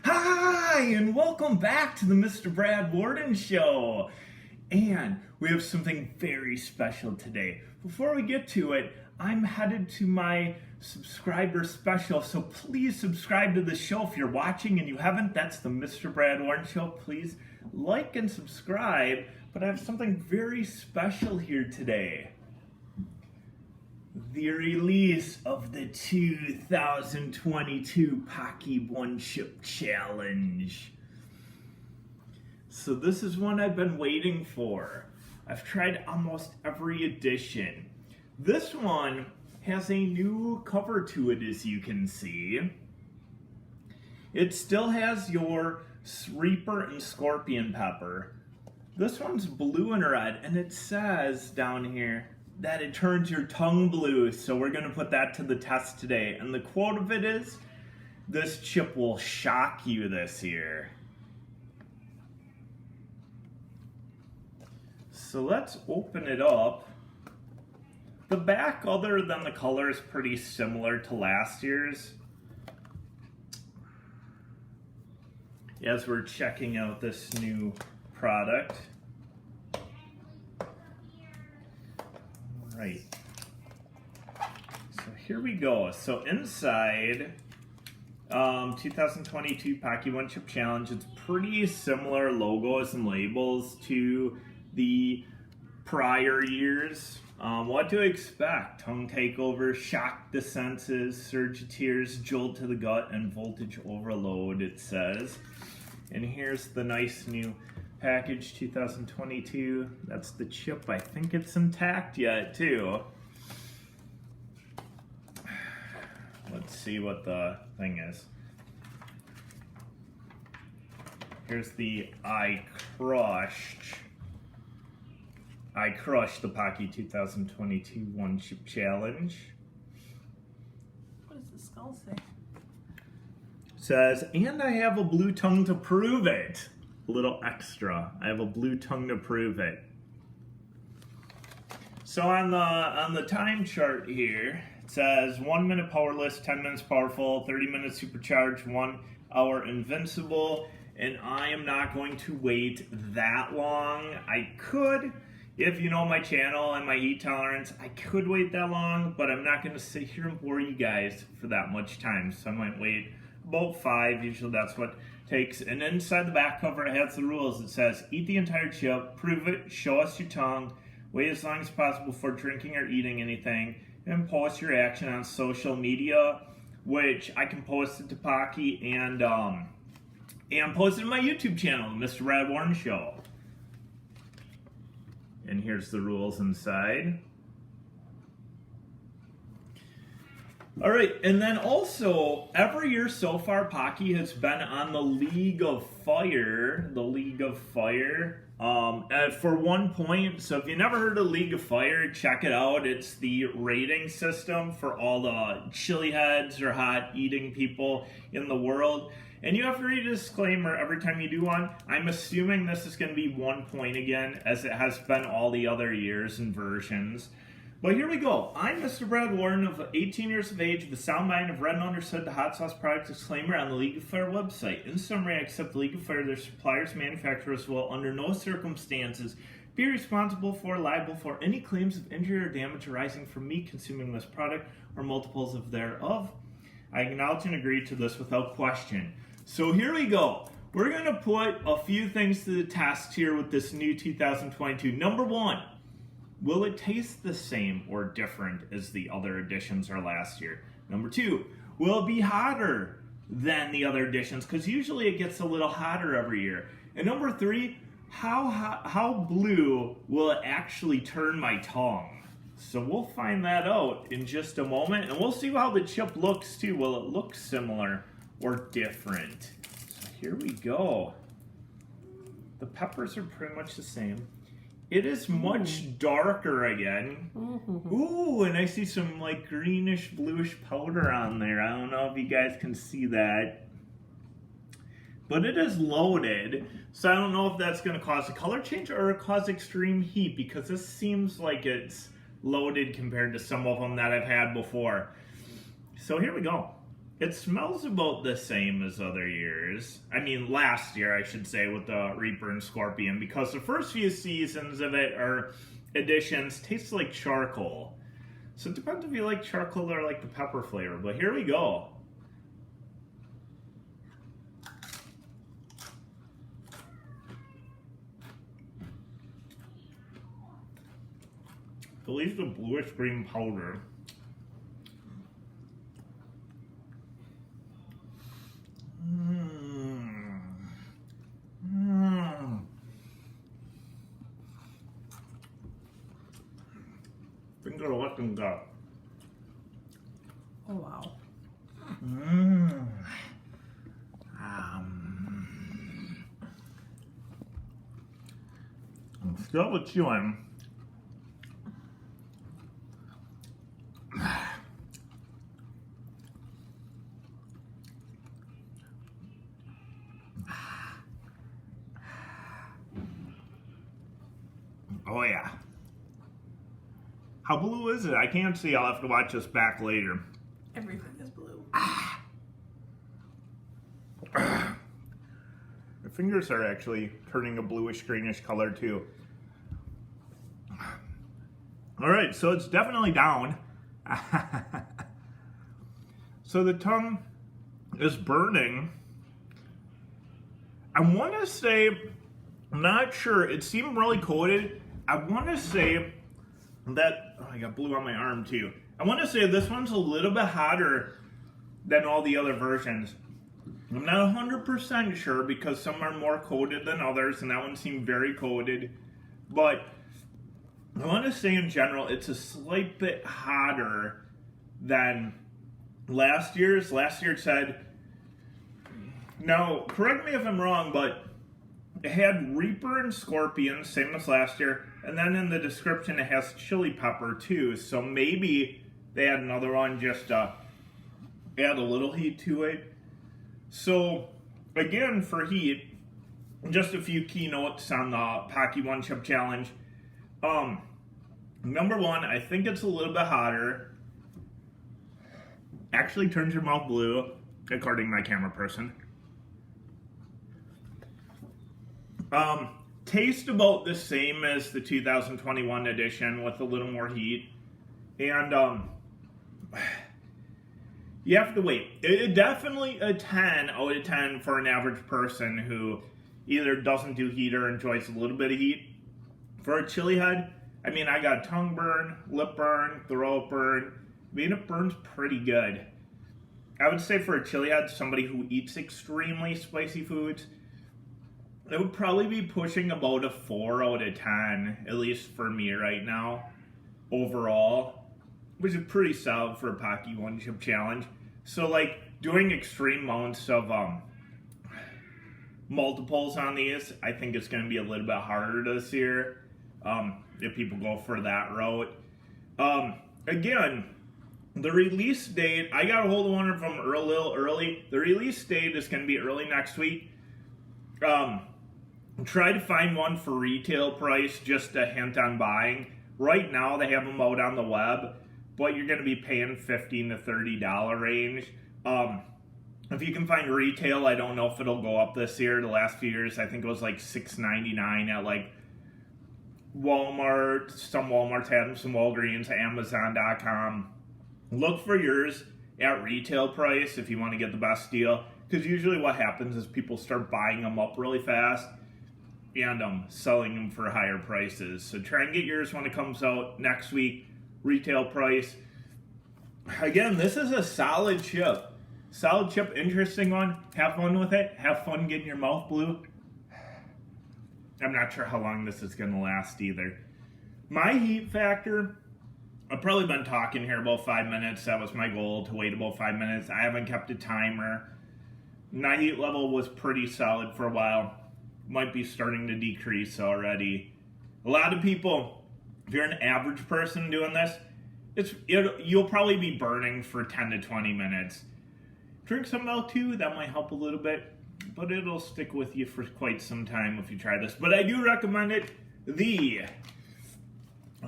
Hi, and welcome back to the Mr. Brad Worden Show. And we have something very special today. Before we get to it, I'm headed to my subscriber special, so please subscribe to the show if you're watching and you haven't. That's the Mr. Brad Worden Show. Please like and subscribe. But I have something very special here today. The release of the 2022 Paqui One Chip Challenge. So this is one I've been waiting for. I've tried almost every edition. This one has a new cover to it, as you can see. It still has your Reaper and Scorpion Pepper. This one's blue and red, and it says down here that it turns your tongue blue, so we're going to put that to the test today. And the quote of it is, "This chip will shock you this year." So let's open it up. The back, other than the color, is pretty similar to last year's. As we're checking out this new product. Right. So here we go. So inside 2022 Paqui One Chip Challenge, it's pretty similar logos and labels to the prior years. What to expect? Tongue takeover, shock the senses, surge of tears, jolt to the gut, and voltage overload, it says. And here's the nice new package 2022. That's the chip. I think it's intact yet too. Let's see what the thing is. Here's the I crushed the Paqui 2022 One Chip Challenge. What does the skull say? Says, and I have a blue tongue to prove it. A little extra. I have a blue tongue to prove it. So on the time chart here, it says 1 minute powerless, 10 minutes powerful, 30 minutes supercharged, 1 hour invincible, and I am not going to wait that long. I could, if you know my channel and my heat tolerance, I could wait that long, but I'm not going to sit here and bore you guys for that much time, so I might wait about 5. Usually that's what takes. And inside the back cover, it has the rules. It says, eat the entire chip, prove it, show us your tongue, wait as long as possible before drinking or eating anything, and post your action on social media, which I can post it to Paqui and post it to my YouTube channel, Mr. Brad Worden Show. And here's the rules inside. All right, and then also, every year so far, Paqui has been on the League of Fire. For 1 point. So if you never heard of League of Fire, check it out. It's the rating system for all the chili heads or hot eating people in the world. And you have to read a disclaimer every time you do one. I'm assuming this is going to be 1 point again, as it has been all the other years and versions. But here we go. I'm Mr. Brad Worden, of 18 years of age, with a sound mind, have read and understood the hot sauce product disclaimer on the League of Fire website. In summary, I accept the League of Fire, their suppliers, manufacturers will under no circumstances be responsible for, liable for any claims of injury or damage arising from me consuming this product or multiples of thereof. I acknowledge and agree to this without question. So here we go. We're going to put a few things to the test here with this new 2022. Number 1. Will it taste the same or different as the other editions or last year? Number 2, will it be hotter than the other editions? Because usually it gets a little hotter every year. And number 3, how blue will it actually turn my tongue? So we'll find that out in just a moment. And we'll see how the chip looks too. Will it look similar or different? So here we go. The peppers are pretty much the same. It is much darker again. Ooh, and I see some like greenish, bluish powder on there. I don't know if you guys can see that. But it is loaded, so I don't know if that's going to cause a color change or cause extreme heat, because this seems like it's loaded compared to some of them that I've had before. So here we go. It smells about the same as other years. I mean, last year, I should say, with the Reaper and Scorpion, because the first few seasons of it, or editions, taste like charcoal. So it depends if you like charcoal or like the pepper flavor, but here we go. At least the bluish green powder. Finger licking go. Oh wow. I'm still chewing. Oh yeah. How blue is it? I can't see. I'll have to watch this back later. Everything is blue. The fingers are actually turning a bluish greenish color too. All right, so it's definitely down. So the tongue is burning. I want to say, I'm not sure, it seemed really coated. I want to say that, oh, I got blue on my arm too. I want to say this one's a little bit hotter than all the other versions. I'm not 100% sure because some are more coated than others, and that one seemed very coated. But I want to say in general, it's a slight bit hotter than last year's. Last year it said, now correct me if I'm wrong, but it had Reaper and Scorpion, same as last year, and then in the description it has chili pepper too, so maybe they had another one just to add a little heat to it. So again, for heat, just a few key notes on the Paqui One Chip Challenge. Number one, I think it's a little bit hotter. Actually turns your mouth blue, according to my camera person. Taste about the same as the 2021 edition with a little more heat. And you have to wait. It definitely a 10 out of 10 for an average person who either doesn't do heat or enjoys a little bit of heat. For a chili head, I mean, I got tongue burn, lip burn, throat burn. I mean, it burns pretty good. I would say for a chili head, somebody who eats extremely spicy foods, it would probably be pushing about a 4 out of 10, at least for me right now, overall, which is pretty solid for a Paqui One Chip Challenge. So, like, doing extreme amounts of multiples on these, I think it's going to be a little bit harder this year if people go for that route. Again, the release date, I got a hold of one of them a little early. The release date is going to be early next week. Try to find one for retail price, just a hint on buying. Right now, they have them out on the web, but you're going to be paying $15 to $30 range. If you can find retail, I don't know if it'll go up this year. The last few years, I think it was like $6.99 at like Walmart. Some Walmarts had them, some Walgreens, Amazon.com. Look for yours at retail price if you want to get the best deal, because usually what happens is people start buying them up really fast and selling them for higher prices. So try and get yours when it comes out next week, retail price. Again, this is a solid chip. Solid chip, interesting one. Have fun with it. Have fun getting your mouth blue. I'm not sure how long this is going to last either. My heat factor, I've probably been talking here about 5 minutes. That was my goal, to wait about 5 minutes. I haven't kept a timer. My heat level was pretty solid for a while. Might be starting to decrease already. A lot of people, if you're an average person doing this, you'll probably be burning for 10 to 20 minutes. Drink some milk too, that might help a little bit, but it'll stick with you for quite some time if you try this. But I do recommend it. The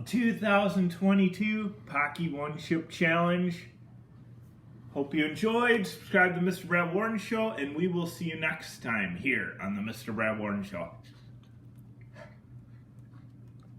2022 Paqui One Chip Challenge. Hope you enjoyed. Subscribe to the Mr. Brad Worden Show, and we will see you next time here on the Mr. Brad Worden Show.